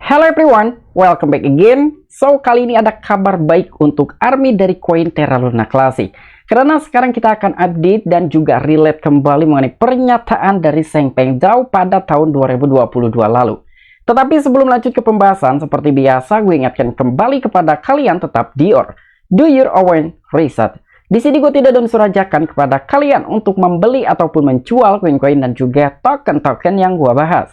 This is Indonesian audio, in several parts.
Hello everyone, welcome back again. So, kali ini ada kabar baik untuk army dari koin Terra Luna Classic. Karena sekarang kita akan update dan juga relate kembali mengenai pernyataan dari Zheng Pengzhao pada tahun 2022 lalu. Tetapi sebelum lanjut ke pembahasan, seperti biasa gue ingatkan kembali kepada kalian tetap do your own research. Di sini gue tidak unsur ajakan kepada kalian untuk membeli ataupun menjual koin-koin dan juga token-token yang gue bahas.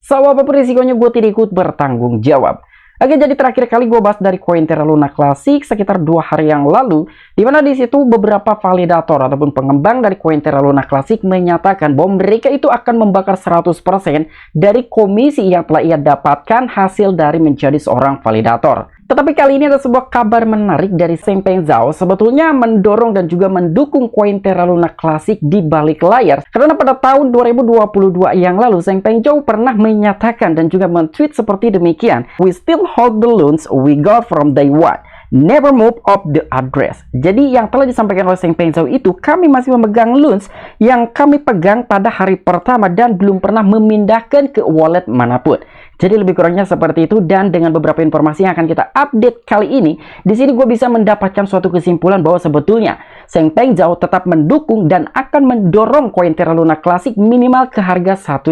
So, apapun risikonya gue tidak ikut bertanggung jawab. Oke, jadi terakhir kali gue bahas dari koin Terra Luna Classic sekitar 2 hari yang lalu, dimana di situ beberapa validator ataupun pengembang dari koin Terra Luna Classic menyatakan bahwa mereka itu akan membakar 100% dari komisi yang telah ia dapatkan hasil dari menjadi seorang validator. Tetapi kali ini ada sebuah kabar menarik dari Zheng Pengzhao sebetulnya mendorong dan juga mendukung koin Terra Luna Classic di balik layar. Karena pada tahun 2022 yang lalu Zheng Pengzhao pernah menyatakan dan juga men-tweet seperti demikian. We still hold the loans we got from day one. Never move off the address. Jadi yang telah disampaikan oleh Zheng Pengzhao itu, kami masih memegang loans yang kami pegang pada hari pertama dan belum pernah memindahkan ke wallet manapun. Jadi lebih kurangnya seperti itu, dan dengan beberapa informasi yang akan kita update kali ini, di sini gue bisa mendapatkan suatu kesimpulan bahwa sebetulnya Zheng Pengzhao tetap mendukung dan akan mendorong koin Terra Luna Classic minimal ke harga $1.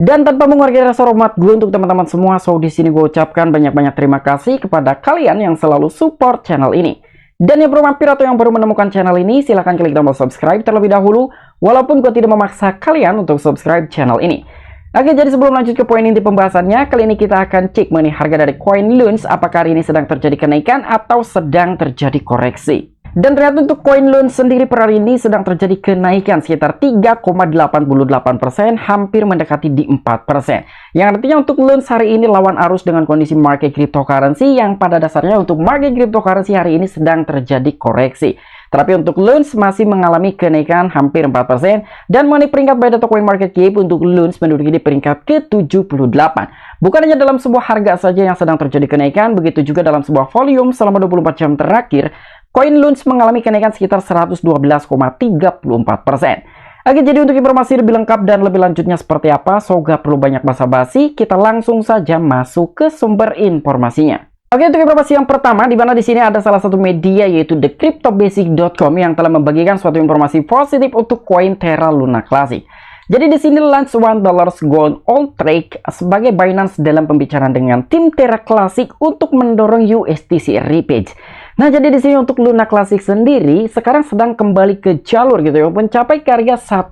Dan tanpa mengurangi rasa hormat gue untuk teman-teman semua, so di sini gue ucapkan banyak-banyak terima kasih kepada kalian yang selalu support channel ini. Dan yang baru mampir atau yang baru menemukan channel ini, silahkan klik tombol subscribe terlebih dahulu, walaupun gue tidak memaksa kalian untuk subscribe channel ini. Oke, jadi sebelum lanjut ke poin inti pembahasannya, kali ini kita akan cek mengenai harga dari koin LUNS, apakah hari ini sedang terjadi kenaikan atau sedang terjadi koreksi. Dan ternyata untuk koin LUNS sendiri per hari ini sedang terjadi kenaikan sekitar 3,88%, hampir mendekati di 4%. Yang artinya untuk LUNS hari ini lawan arus dengan kondisi market cryptocurrency yang pada dasarnya untuk market cryptocurrency hari ini sedang terjadi koreksi. Tetapi untuk LUNS masih mengalami kenaikan hampir 4%, dan mengenai peringkat by data coin market cap untuk LUNS menduduki di peringkat ke-78. Bukan hanya dalam sebuah harga saja yang sedang terjadi kenaikan, begitu juga dalam sebuah volume selama 24 jam terakhir, koin LUNS mengalami kenaikan sekitar 112,34%. Oke, jadi untuk informasi lebih lengkap dan lebih lanjutnya seperti apa, so gak perlu banyak basa-basi, kita langsung saja masuk ke sumber informasinya. Oke, untuk informasi yang pertama, di mana di sini ada salah satu media yaitu thecryptobasic.com yang telah membagikan suatu informasi positif untuk koin Terra Luna Classic. Jadi di sini launch $1 gold on trade sebagai Binance dalam pembicaraan dengan tim Terra Classic untuk mendorong USDC repage. Nah, jadi di sini untuk Luna Classic sendiri sekarang sedang kembali ke jalur gitu ya, mencapai harga $1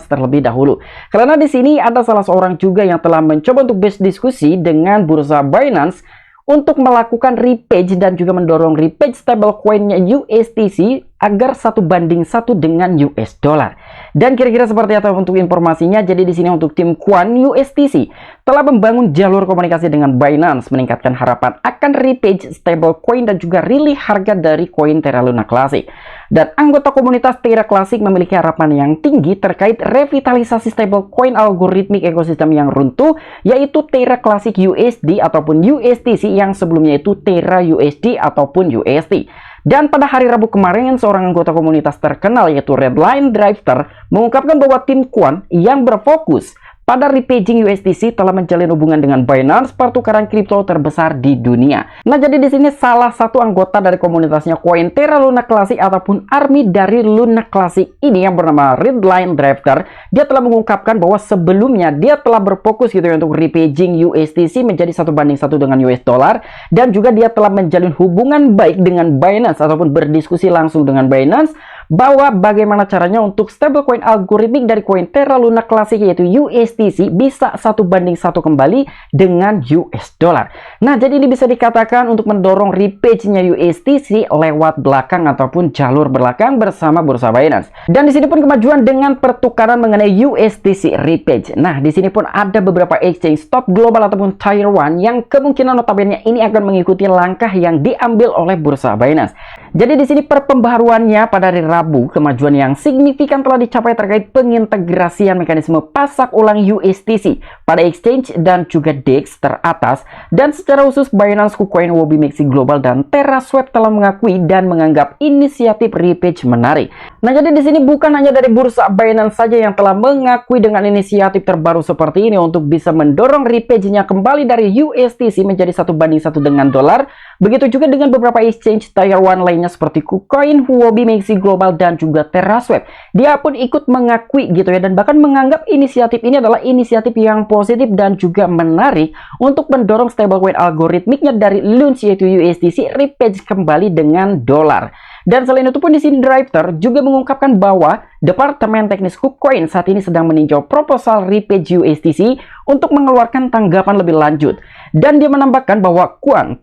terlebih dahulu. Karena di sini ada salah seorang juga yang telah mencoba untuk berdiskusi dengan bursa Binance untuk melakukan repage dan juga mendorong repage stablecoin-nya USDC agar 1:1 dengan US dollar. Dan kira-kira seperti apa untuk informasinya? Jadi di sini untuk tim Quant USDC telah membangun jalur komunikasi dengan Binance, meningkatkan harapan akan repage stablecoin dan juga rilis harga dari koin Terra Luna Classic. Dan anggota komunitas Terra Classic memiliki harapan yang tinggi terkait revitalisasi stablecoin algoritmik ekosistem yang runtuh, yaitu Terra Classic USD ataupun USDC yang sebelumnya itu Terra USD ataupun UST. Dan pada hari Rabu kemarin, seorang anggota komunitas terkenal yaitu Redline Drifter mengungkapkan bahwa tim Quant yang berfokus pada repaging USDC telah menjalin hubungan dengan Binance, pertukaran kripto terbesar di dunia. Nah, jadi di sini salah satu anggota dari komunitasnya koin Terra Luna Classic ataupun army dari Luna Classic ini yang bernama Redline Drifter, dia telah mengungkapkan bahwa sebelumnya dia telah berfokus gitu ya untuk repaging USDC menjadi 1:1 dengan US dollar, dan juga dia telah menjalin hubungan baik dengan Binance ataupun berdiskusi langsung dengan Binance bahwa bagaimana caranya untuk stablecoin algoritmik dari koin Terra Luna Classic yaitu USDC bisa 1:1 kembali dengan US dollar. Nah, jadi ini bisa dikatakan untuk mendorong repage-nya USDC lewat belakang ataupun jalur belakang bersama bursa Binance. Dan di sini pun kemajuan dengan pertukaran mengenai USDC repage. Nah, di sini pun ada beberapa exchange top global ataupun tier 1 yang kemungkinan notabene ini akan mengikuti langkah yang diambil oleh bursa Binance. Jadi di sini per pembaharuannya pada hari Rabu, kemajuan yang signifikan telah dicapai terkait pengintegrasian mekanisme pasak ulang USDC pada exchange dan juga DEX teratas, dan secara khusus Binance, KuCoin, Huobi, Maxi Global, dan TerraSwap telah mengakui dan menganggap inisiatif repage menarik. Nah, jadi di sini bukan hanya dari bursa Binance saja yang telah mengakui dengan inisiatif terbaru seperti ini untuk bisa mendorong repage-nya kembali dari USDC menjadi 1:1 dengan dolar. Begitu juga dengan beberapa exchange Tier 1 lainnya seperti KuCoin, Huobi, Maxi Global, dan juga TerraSwap. Dia pun ikut mengakui gitu ya, dan bahkan menganggap inisiatif ini adalah inisiatif yang positif dan juga menarik untuk mendorong stablecoin algoritmiknya dari LUNS yaitu USDC repage kembali dengan dolar. Dan selain itu pun di sini Drifter juga mengungkapkan bahwa Departemen Teknis KuCoin saat ini sedang meninjau proposal repage USDC untuk mengeluarkan tanggapan lebih lanjut. Dan dia menambahkan bahwa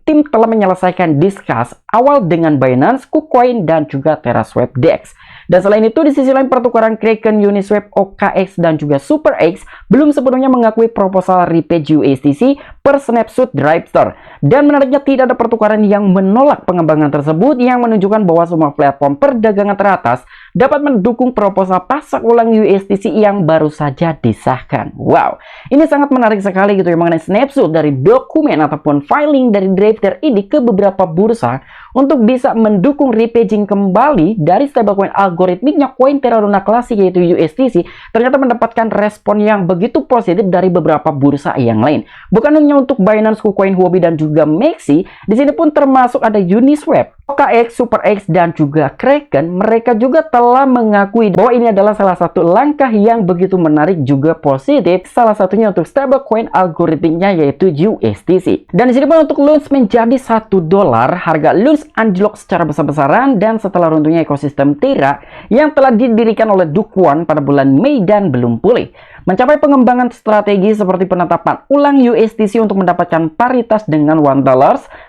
tim telah menyelesaikan diskus awal dengan Binance, KuCoin, dan juga TerraSwap DEX. Dan selain itu, di sisi lain pertukaran Kraken, Uniswap, OKX, dan juga SuperX belum sepenuhnya mengakui proposal repage USDC per snapshot Drifter. Dan menariknya tidak ada pertukaran yang menolak pengembangan tersebut, yang menunjukkan bahwa semua platform perdagangan teratas dapat mendukung proposal pasak ulang USDC yang baru saja disahkan. Wow, ini sangat menarik sekali gitu ya mengenai snapshot dari dokumen ataupun filing dari Drifter ini ke beberapa bursa untuk bisa mendukung repaging kembali dari stablecoin algoritmiknya koin Terra Luna Classic yaitu USDC, ternyata mendapatkan respon yang begitu positif dari beberapa bursa yang lain. Bukan hanya untuk Binance, KuCoin, Huobi, dan juga Maxi, di sini pun termasuk ada Uniswap, OKX, SuperX, dan juga Kraken. Mereka juga telah mengakui bahwa ini adalah salah satu langkah yang begitu menarik juga positif, salah satunya untuk stablecoin algoritmiknya yaitu USDC. Dan di sini pun untuk LUNS menjadi $1, harga LUNS anjlok secara besar-besaran dan setelah runtuhnya ekosistem Terra yang telah didirikan oleh Do Kwon pada bulan Mei dan belum pulih. Mencapai pengembangan strategi seperti penetapan ulang USDC untuk mendapatkan paritas dengan $1,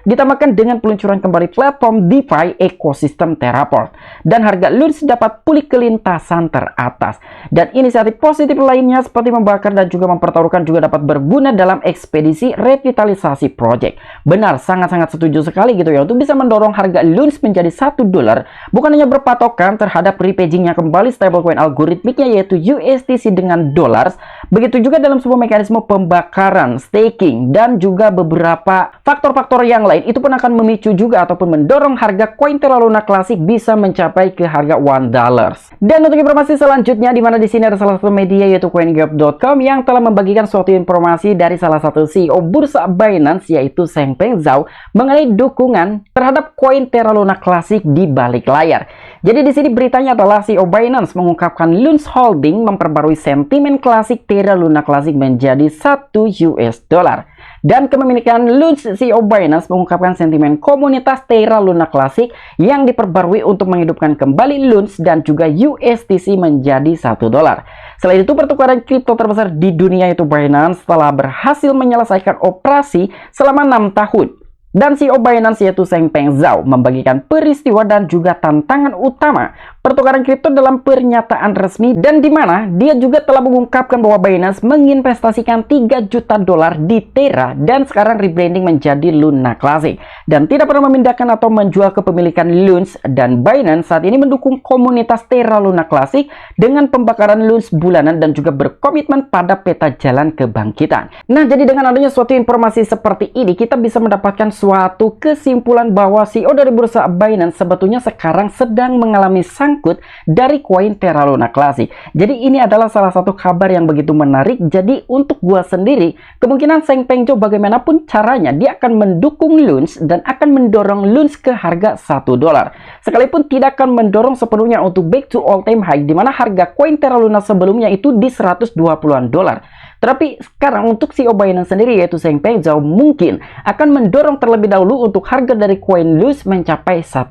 ditambahkan dengan peluncuran kembali platform DeFi ekosistem Terraport. Dan harga LUNS dapat pulih ke lintasan teratas. Dan inisiatif positif lainnya seperti membakar dan juga mempertaruhkan juga dapat berguna dalam ekspedisi revitalisasi project. Benar, sangat-sangat setuju sekali gitu ya, untuk bisa mendorong harga LUNS menjadi $1, bukan hanya berpatokan terhadap repagingnya kembali stablecoin algoritmiknya yaitu USDC dengan dolar. Begitu juga dalam sebuah mekanisme pembakaran, staking, dan juga beberapa faktor-faktor yang lain, itu pun akan memicu juga ataupun mendorong harga koin Terra Luna Classic bisa mencapai ke harga $1. Dan untuk informasi selanjutnya, di mana di sini ada salah satu media yaitu CoinGap.com yang telah membagikan suatu informasi dari salah satu CEO bursa Binance yaitu Changpeng Zhao mengenai dukungan terhadap koin Terra Luna Classic di balik layar. Jadi di sini beritanya adalah CEO Binance mengungkapkan LUNS Holding memperbarui sentimen klasik Terra Luna Classic menjadi $1. Dan kepemilikan LUNS, CEO Binance mengungkapkan sentimen komunitas Terra Luna Classic yang diperbarui untuk menghidupkan kembali LUNS dan juga USDC menjadi $1. Selain itu, pertukaran kripto terbesar di dunia yaitu Binance telah berhasil menyelesaikan operasi selama 6 tahun. Dan CEO Binance yaitu Changpeng Zhao membagikan peristiwa dan juga tantangan utama pertukaran kripto dalam pernyataan resmi, dan di mana dia juga telah mengungkapkan bahwa Binance menginvestasikan $3 juta di Terra dan sekarang rebranding menjadi Luna Classic dan tidak pernah memindahkan atau menjual kepemilikan LUNS. Dan Binance saat ini mendukung komunitas Terra Luna Classic dengan pembakaran LUNS bulanan dan juga berkomitmen pada peta jalan kebangkitan. Nah, jadi dengan adanya suatu informasi seperti ini, kita bisa mendapatkan suatu kesimpulan bahwa CEO dari bursa Binance sebetulnya sekarang sedang mengalami sangkut dari koin Terra Luna Classic. Jadi ini adalah salah satu kabar yang begitu menarik. Jadi untuk gua sendiri, kemungkinan Changpeng Zhao bagaimanapun caranya dia akan mendukung LUNS dan akan mendorong LUNS ke harga $1. Sekalipun tidak akan mendorong sepenuhnya untuk back to all time high, di mana harga koin Terra Luna sebelumnya itu di $120-an. Tetapi sekarang untuk CEO Binance sendiri yaitu Changpeng Zhao mungkin akan mendorong terlebih dahulu untuk harga dari koin LUNS mencapai $1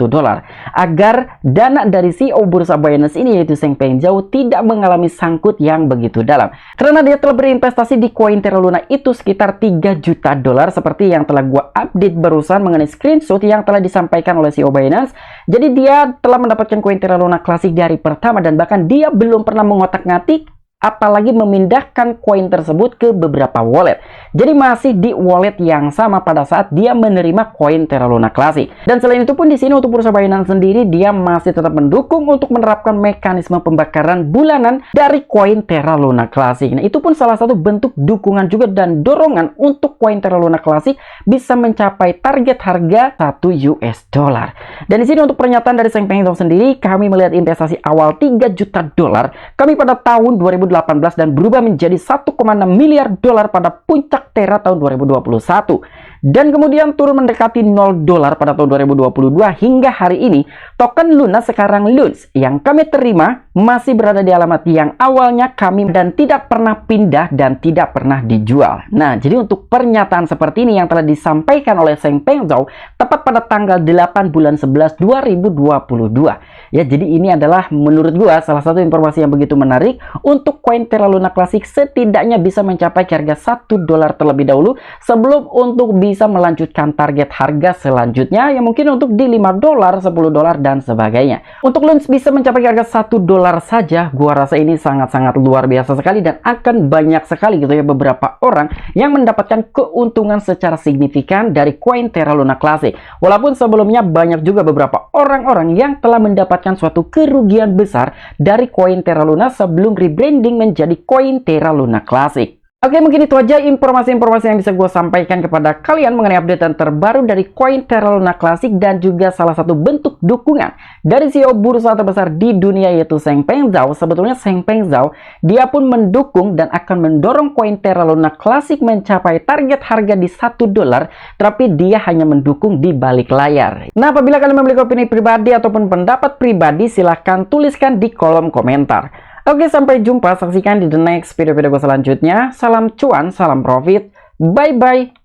agar dana dari CEO bursa Binance ini yaitu Changpeng Zhao tidak mengalami sangkut yang begitu dalam, karena dia telah berinvestasi di koin Terra Luna itu sekitar $3 juta seperti yang telah gua update barusan mengenai screenshot yang telah disampaikan oleh CEO Binance. Jadi dia telah mendapatkan koin Terra Luna Classic di hari pertama dan bahkan dia belum pernah mengotak-ngatik apalagi memindahkan koin tersebut ke beberapa wallet. Jadi masih di wallet yang sama pada saat dia menerima koin Terra Luna Classic. Dan selain itu pun di sini untuk bursa Binance sendiri dia masih tetap mendukung untuk menerapkan mekanisme pembakaran bulanan dari koin Terra Luna Classic. Nah, itu pun salah satu bentuk dukungan juga dan dorongan untuk koin Terra Luna Classic bisa mencapai target harga 1 US dollar. Dan di sini untuk pernyataan dari Zheng Pengzhou sendiri, kami melihat investasi awal 3 juta dolar kami pada tahun 2018 dan berubah menjadi 1,6 miliar dolar pada puncak Terra tahun 2021. Dan kemudian turun mendekati 0 dolar pada tahun 2022 hingga hari ini. Token Luna sekarang Luns yang kami terima masih berada di alamat yang awalnya kami dan tidak pernah pindah dan tidak pernah dijual. Nah, jadi untuk pernyataan seperti ini yang telah disampaikan oleh Zheng Pengzhou tepat pada tanggal 8 bulan 11 2022. Ya, jadi ini adalah menurut gua salah satu informasi yang begitu menarik untuk koin Terra Luna Classic setidaknya bisa mencapai harga 1 dolar terlebih dahulu sebelum untuk bisa melanjutkan target harga selanjutnya yang mungkin untuk di 5 dolar, 10 dolar dan sebagainya. Untuk Luns bisa mencapai harga 1 dolar saja, gua rasa ini sangat-sangat luar biasa sekali dan akan banyak sekali gitu ya beberapa orang yang mendapatkan keuntungan secara signifikan dari koin Terra Luna Classic. Walaupun sebelumnya banyak juga beberapa orang-orang yang telah mendapatkan suatu kerugian besar dari koin Terra Luna sebelum rebranding menjadi koin Terra Luna Classic. Oke, mungkin itu aja informasi-informasi yang bisa gue sampaikan kepada kalian mengenai update terbaru dari koin Terra Luna Classic dan juga salah satu bentuk dukungan dari CEO bursa terbesar di dunia yaitu Zheng Pengzhou. Sebetulnya Zheng Pengzhou dia pun mendukung dan akan mendorong koin Terra Luna Classic mencapai target harga di 1 dolar, tapi dia hanya mendukung di balik layar. Nah, apabila kalian memiliki opini pribadi ataupun pendapat pribadi, silahkan tuliskan di kolom komentar. Oke, sampai jumpa. Saksikan di the next video-video gue selanjutnya. Salam cuan, salam profit. Bye-bye.